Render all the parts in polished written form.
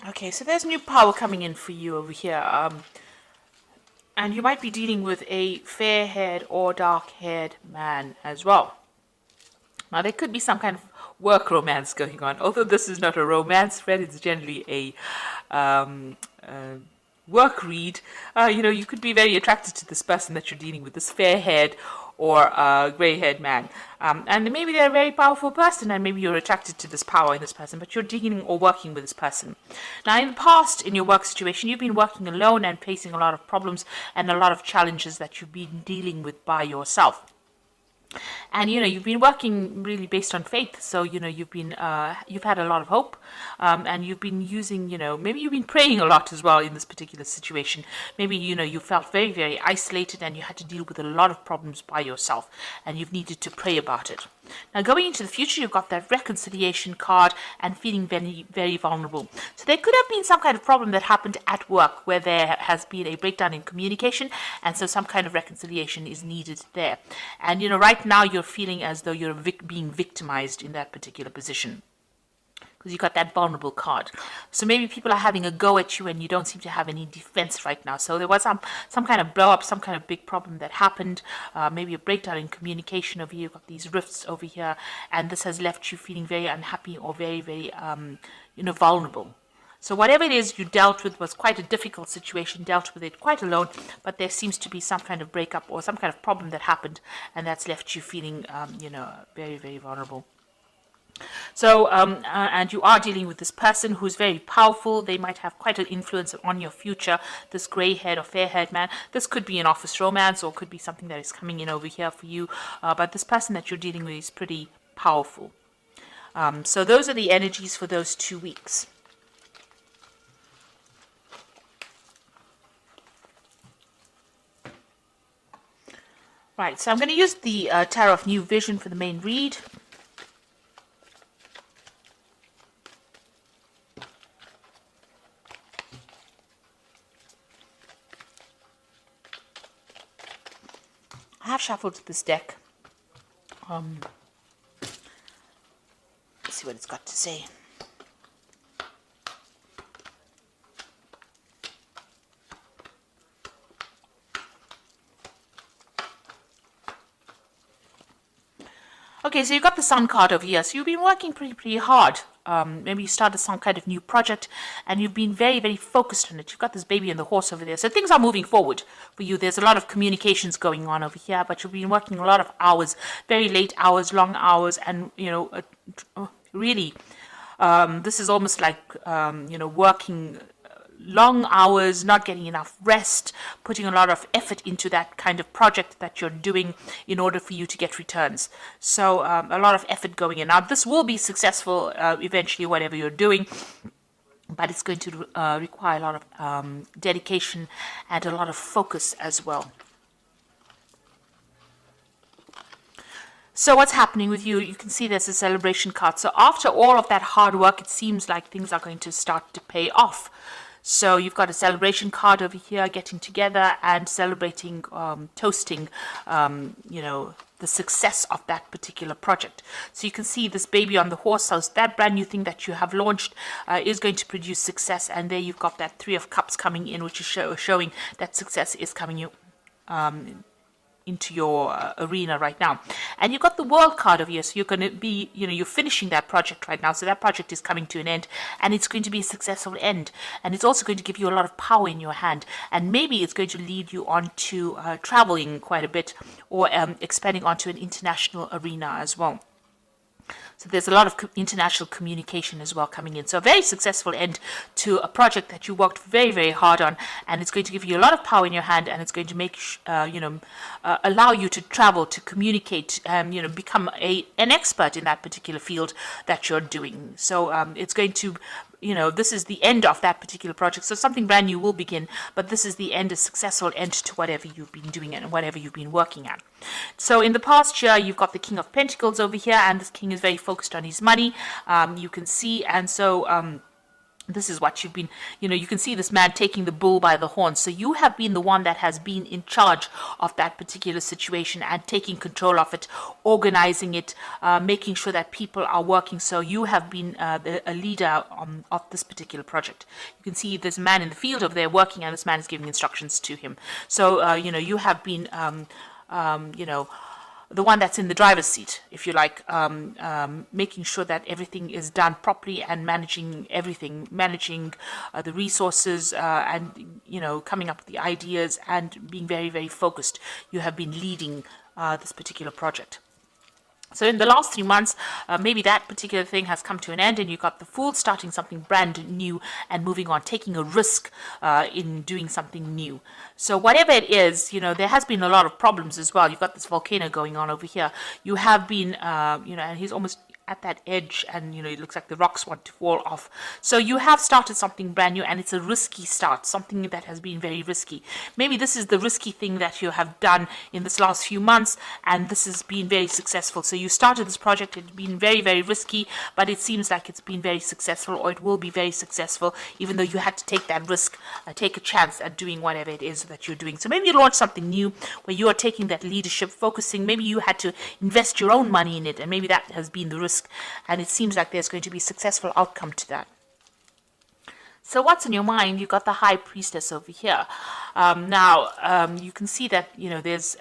Okay, so there's new power coming in for you over here. And you might be dealing with a fair-haired or dark-haired man as well. Now, there could be some kind of work romance going on. Although this is not a romance thread, it's generally a work read. You could be very attracted to this person that you're dealing with, this fair-haired or gray-haired man. And maybe they're a very powerful person, and maybe you're attracted to this power in this person, but you're dealing or working with this person. Now, in the past, in your work situation, you've been working alone and facing a lot of problems and a lot of challenges that you've been dealing with by yourself. And you've been working really based on faith, so you've had a lot of hope, and you've been using, maybe you've been praying a lot as well in this particular situation. Maybe you felt very, very isolated and you had to deal with a lot of problems by yourself, and you've needed to pray about it. Now, going into the future, you've got that reconciliation card and feeling very, very vulnerable. So there could have been some kind of problem that happened at work where there has been a breakdown in communication, and so some kind of reconciliation is needed there. And right now you're feeling as though you're being victimized in that particular position, because you got that vulnerable card. So maybe people are having a go at you and you don't seem to have any defense right now. So there was some kind of blow up, some kind of big problem that happened, maybe a breakdown in communication over here. You've got these rifts over here, and this has left you feeling very unhappy or very, very, vulnerable. So whatever it is you dealt with was quite a difficult situation, dealt with it quite alone, but there seems to be some kind of breakup or some kind of problem that happened, and that's left you feeling, very, very vulnerable. So, and you are dealing with this person who's very powerful. They might have quite an influence on your future, this grey-haired or fair-haired man. This could be an office romance, or could be something that is coming in over here for you. But this person that you're dealing with is pretty powerful. So those are the energies for those 2 weeks. Right, so I'm going to use the Tarot of New Vision for the main read. I have shuffled this deck. Let's see what it's got to say. Okay, so you got the Sun card over here. So you've been working pretty hard. Maybe you started some kind of new project and you've been very, very focused on it. You've got this baby and the horse over there. So things are moving forward for you. There's a lot of communications going on over here, but you've been working a lot of hours, very late hours, long hours, and, really, this is almost like, working long hours, not getting enough rest, putting a lot of effort into that kind of project that you're doing in order for you to get returns. So a lot of effort going in. Now, this will be successful eventually, whatever you're doing, but it's going to require a lot of dedication and a lot of focus as well. So what's happening with you? You can see there's a celebration card. So after all of that hard work, it seems like things are going to start to pay off. So you've got a celebration card over here, getting together and celebrating, toasting, the success of that particular project. So you can see this baby on the horse. So that brand new thing that you have launched is going to produce success. And there you've got that 3 of Cups coming in, which is showing that success is coming into your arena right now. And you've got the World card over here, so you're going to be, you're finishing that project right now, so that project is coming to an end, and it's going to be a successful end, and it's also going to give you a lot of power in your hand, and maybe it's going to lead you on to traveling quite a bit, or expanding onto an international arena as well. So there's a lot of international communication as well coming in. So a very successful end to a project that you worked very, very hard on, and it's going to give you a lot of power in your hand, and it's going to make allow you to travel, to communicate, become an expert in that particular field that you're doing. So it's going to, this is the end of that particular project. So something brand new will begin, but this is the end, a successful end to whatever you've been doing and whatever you've been working at. So in the past year, you've got the King of Pentacles over here, and this king is very focused on his money. You can see, and so This is what you've been, you can see this man taking the bull by the horns. So you have been the one that has been in charge of that particular situation and taking control of it, organizing it, making sure that people are working. So you have been a leader of this particular project. You can see this man in the field over there working, and this man is giving instructions to him. So, you have been, the one that's in the driver's seat, if you like, making sure that everything is done properly and managing everything, managing the resources and, coming up with the ideas and being very, very focused. You have been leading this particular project. So in the last 3 months, maybe that particular thing has come to an end and you got the Fool starting something brand new and moving on, taking a risk in doing something new. So whatever it is, there has been a lot of problems as well. You've got this volcano going on over here. You have been, and he's almost at that edge and, it looks like the rocks want to fall off. So you have started something brand new and it's a risky start, something that has been very risky. Maybe this is the risky thing that you have done in this last few months and this has been very successful. So you started this project, it's been very, very risky, but it seems like it's been very successful, or it will be very successful, even though you had to take that risk, take a chance at doing whatever it is that you're doing. So maybe you launch something new where you are taking that leadership, focusing, maybe you had to invest your own money in it, and maybe that has been the risk. And it seems like there's going to be a successful outcome to that. So what's in your mind? You've got the High Priestess over here. You can see that, there's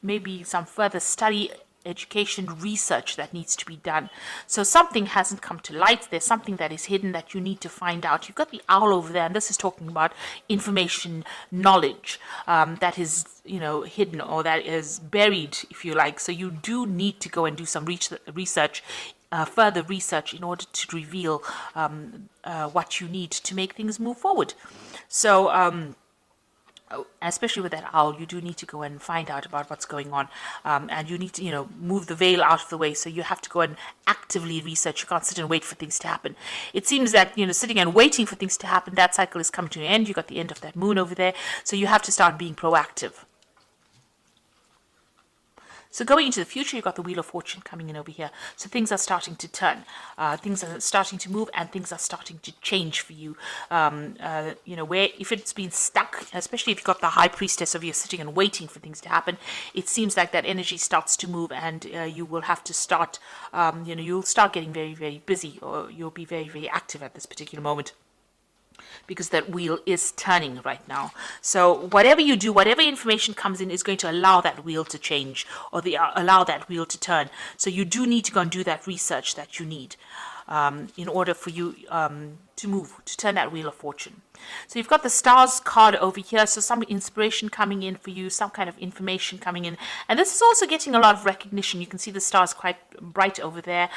maybe some further study, education, research that needs to be done. So something hasn't come to light. There's something that is hidden that you need to find out. You've got the Owl over there, and this is talking about information, knowledge that is, hidden, or that is buried, if you like. So you do need to go and do some research, further research, in order to reveal what you need to make things move forward. So especially with that owl, you do need to go and find out about what's going on, and you need to, move the veil out of the way. So you have to go and actively research. You can't sit and wait for things to happen. It seems that, sitting and waiting for things to happen, that cycle is coming to an end. You got the end of that moon over there, so you have to start being proactive. So going into the future, you've got the Wheel of Fortune coming in over here. So things are starting to turn, things are starting to move, and things are starting to change for you. Where if it's been stuck, especially if you've got the High Priestess over here sitting and waiting for things to happen, it seems like that energy starts to move, and you will have to start, you'll start getting very, very busy, or you'll be very, very active at this particular moment, because that wheel is turning right now. So whatever you do, whatever information comes in, is going to allow that wheel to change, or allow that wheel to turn. So you do need to go and do that research that you need in order for you to move, to turn that Wheel of Fortune. So you've got the Stars card over here, so some inspiration coming in for you, some kind of information coming in. And this is also getting a lot of recognition. You can see the stars quite bright over there,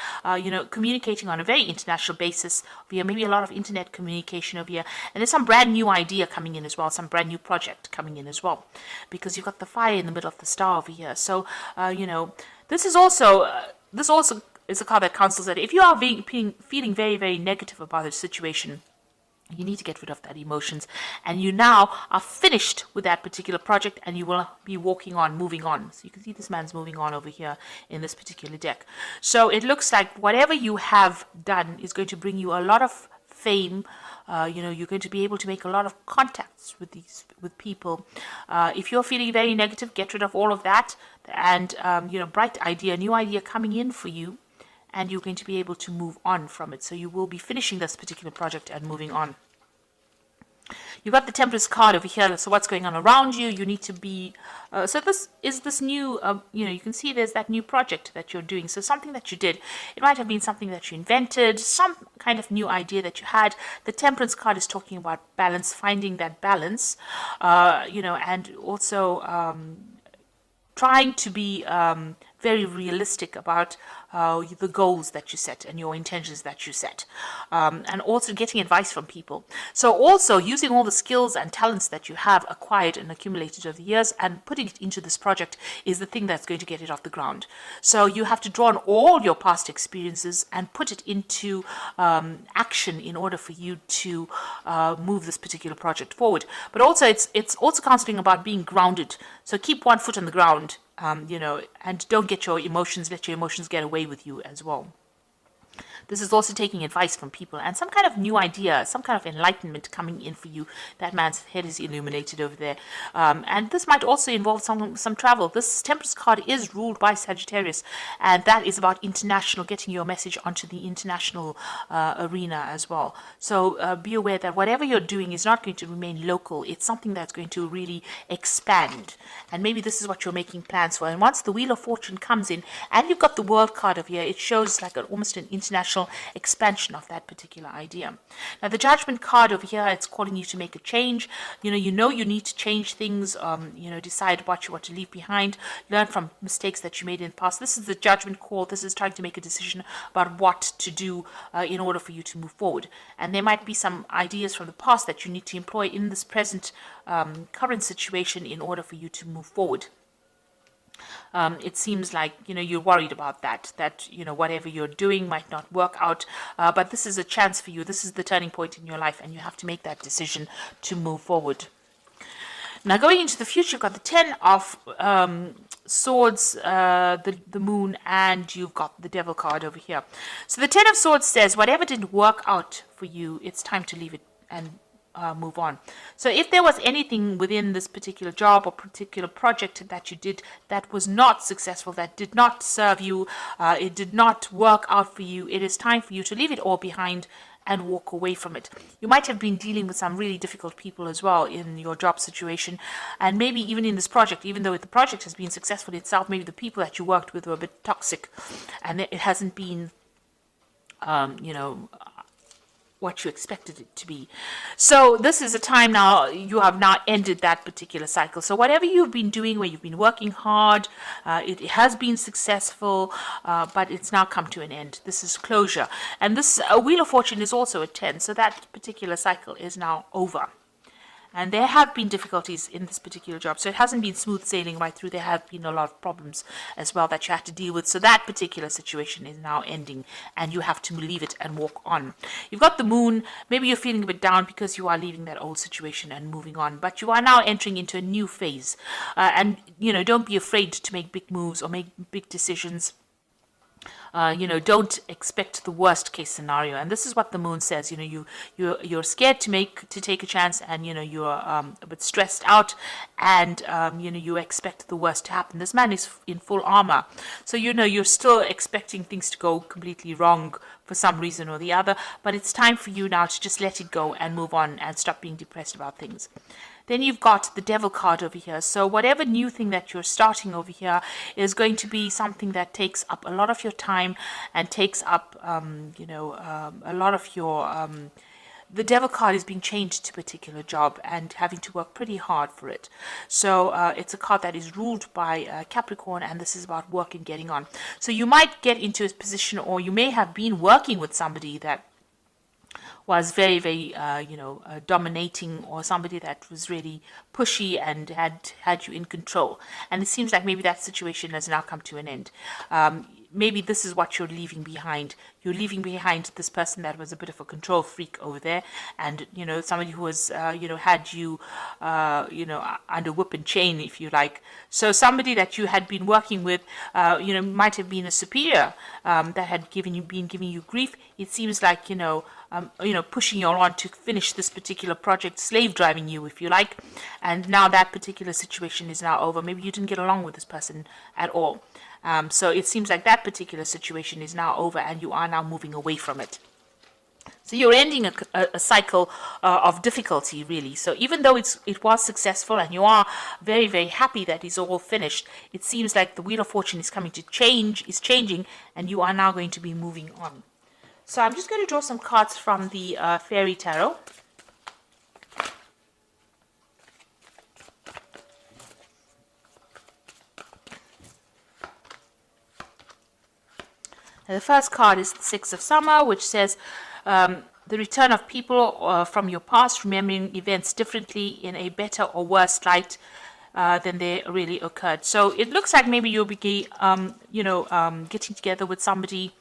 communicating on a very international basis over here, maybe a lot of internet communication over here. And there's some brand new idea coming in as well, some brand new project coming in as well, because you've got the fire in the middle of the star over here. So, this is also, is a card that counsels that if you are feeling very, very negative about a situation, you need to get rid of that emotions, and you now are finished with that particular project, and you will be walking on, moving on. So you can see this man's moving on over here in this particular deck. So it looks like whatever you have done is going to bring you a lot of fame. You're going to be able to make a lot of contacts with people. If you're feeling very negative, get rid of all of that, and bright idea, new idea coming in for you, and you're going to be able to move on from it. So you will be finishing this particular project and moving on. You've got the Temperance card over here. So what's going on around you? You need to be... so this is this new... you can see there's that new project that you're doing. So something that you did. It might have been something that you invented, some kind of new idea that you had. The Temperance card is talking about balance, finding that balance, and also trying to be very realistic about the goals that you set and your intentions that you set, and also getting advice from people. So also using all the skills and talents that you have acquired and accumulated over the years and putting it into this project is the thing that's going to get it off the ground. So you have to draw on all your past experiences and put it into action in order for you to move this particular project forward. But also it's also counseling about being grounded. So keep one foot on the ground, and don't let your emotions get away with you as well. This is also taking advice from people and some kind of new idea, some kind of enlightenment coming in for you. That man's head is illuminated over there. And this might also involve some travel. This Temperance card is ruled by Sagittarius, and that is about international, getting your message onto the international arena as well. So be aware that whatever you're doing is not going to remain local. It's something that's going to really expand. And maybe this is what you're making plans for. And once the Wheel of Fortune comes in, and you've got the World card over here, it shows like almost an international expansion of that particular idea. Now, the Judgment card over here, it's calling you to make a change. You need to change things, decide what you want to leave behind, learn from mistakes that you made in the past. This is the Judgment call. This is trying to make a decision about what to do in order for you to move forward. And there might be some ideas from the past that you need to employ in this present current situation in order for you to move forward. It seems like you're worried about that whatever you're doing might not work out, but this is a chance for you. This is the turning point in your life, and you have to make that decision to move forward. Now, going into the future, you've got the 10 of Swords, the Moon, and you've got the Devil card over here. So the 10 of Swords says whatever didn't work out for you, it's time to leave it and move on. So if there was anything within this particular job or particular project that you did that was not successful, that did not serve you, it did not work out for you, it is time for you to leave it all behind and walk away from it. You might have been dealing with some really difficult people as well in your job situation, and maybe even in this project, even though the project has been successful itself, maybe the people that you worked with were a bit toxic, and it hasn't been what you expected it to be. So this is a time now, you have now ended that particular cycle. So whatever you've been doing, where you've been working hard, it has been successful, but it's now come to an end. This is closure. And this Wheel of Fortune is also a 10, so that particular cycle is now over. And there have been difficulties in this particular job. So it hasn't been smooth sailing right through. There have been a lot of problems as well that you have to deal with. So that particular situation is now ending, and you have to leave it and walk on. You've got the Moon. Maybe you're feeling a bit down because you are leaving that old situation and moving on. But you are now entering into a new phase. And don't be afraid to make big moves or make big decisions. Don't expect the worst case scenario. And this is what the Moon says. You're scared to take a chance, and you're a bit stressed out, and you expect the worst to happen. This man is in full armor, so you're still expecting things to go completely wrong for some reason or the other. But it's time for you now to just let it go and move on and stop being depressed about things. Then you've got the Devil card over here. So whatever new thing that you're starting over here is going to be something that takes up a lot of your time and takes up, a lot of your... the Devil card is being changed to a particular job and having to work pretty hard for it. So it's a card that is ruled by Capricorn, and this is about work and getting on. So you might get into a position, or you may have been working with somebody that was very, very, dominating, or somebody that was really pushy and had you in control. And it seems like maybe that situation has now come to an end. Maybe this is what you're leaving behind. You're leaving behind this person that was a bit of a control freak over there, and somebody who was had you under whip and chain, if you like. So somebody that you had been working with might have been a superior that had been giving you grief. It seems like pushing you on to finish this particular project, slave driving you, if you like. And now that particular situation is now over. Maybe you didn't get along with this person at all. So it seems like that particular situation is now over, and you are now moving away from it. So you're ending a cycle of difficulty, really. So even though it was successful and you are very, very happy that it's all finished, it seems like the Wheel of Fortune is changing, and you are now going to be moving on. So I'm just going to draw some cards from the Fairy Tarot. The first card is the Six of Summer, which says the return of people from your past, remembering events differently in a better or worse light than they really occurred. So it looks like maybe you'll be, getting together with somebody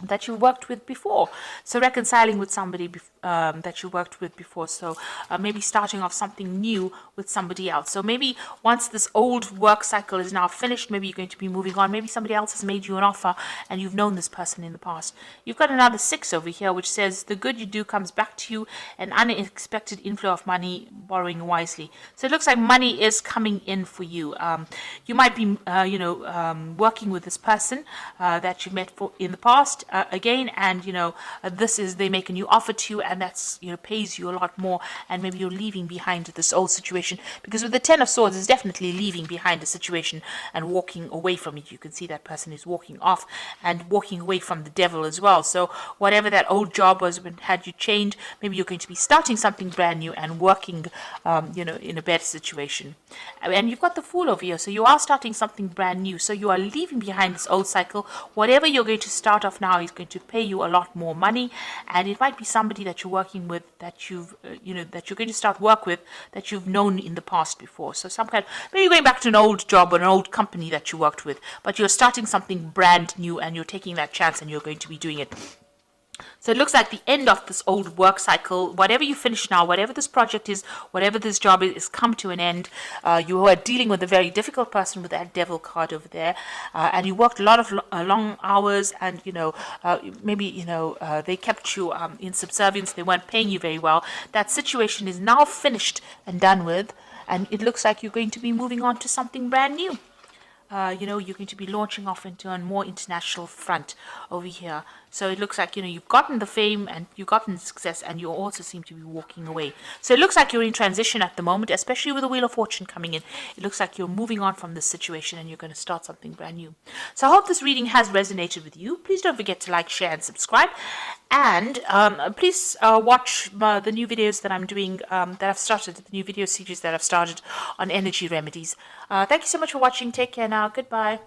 that you worked with before. So reconciling with somebody that you worked with before. So maybe starting off something new with somebody else. So maybe once this old work cycle is now finished, maybe you're going to be moving on. Maybe somebody else has made you an offer and you've known this person in the past. You've got another 6 over here, which says the good you do comes back to you, an unexpected inflow of money, borrowing wisely. So it looks like money is coming in for you. You might be, working with this person that you met in the past again, and they make a new offer to you, and that's pays you a lot more, and maybe you're leaving behind this old situation, because with the 10 of Swords is definitely leaving behind a situation and walking away from it. You can see that person is walking off and walking away from the devil as well. So whatever that old job was when had you chained, maybe you're going to be starting something brand new and working in a better situation. And you've got the Fool over here, so you are starting something brand new, so you are leaving behind this old cycle. Whatever you're going to start off now is going to pay you a lot more money, and it might be somebody that you're working with that that you're going to start work with that you've known in the past before. So some kind, maybe going back to an old job or an old company that you worked with, but you're starting something brand new and you're taking that chance and you're going to be doing it. So it looks like the end of this old work cycle. Whatever you finish now, whatever this project is, whatever this job is come to an end. You are dealing with a very difficult person with that devil card over there, and you worked a lot of long hours, and they kept you in subservience. They weren't paying you very well. That situation is now finished and done with, and it looks like you're going to be moving on to something brand new. You're going to be launching off into a more international front over here. So it looks like, you've gotten the fame and you've gotten the success, and you also seem to be walking away. So it looks like you're in transition at the moment, especially with the Wheel of Fortune coming in. It looks like you're moving on from this situation and you're going to start something brand new. So I hope this reading has resonated with you. Please don't forget to like, share, and subscribe. And please watch the new videos that I'm doing, that I've started, the new video series that I've started on energy remedies. Thank you so much for watching. Take care now. Goodbye.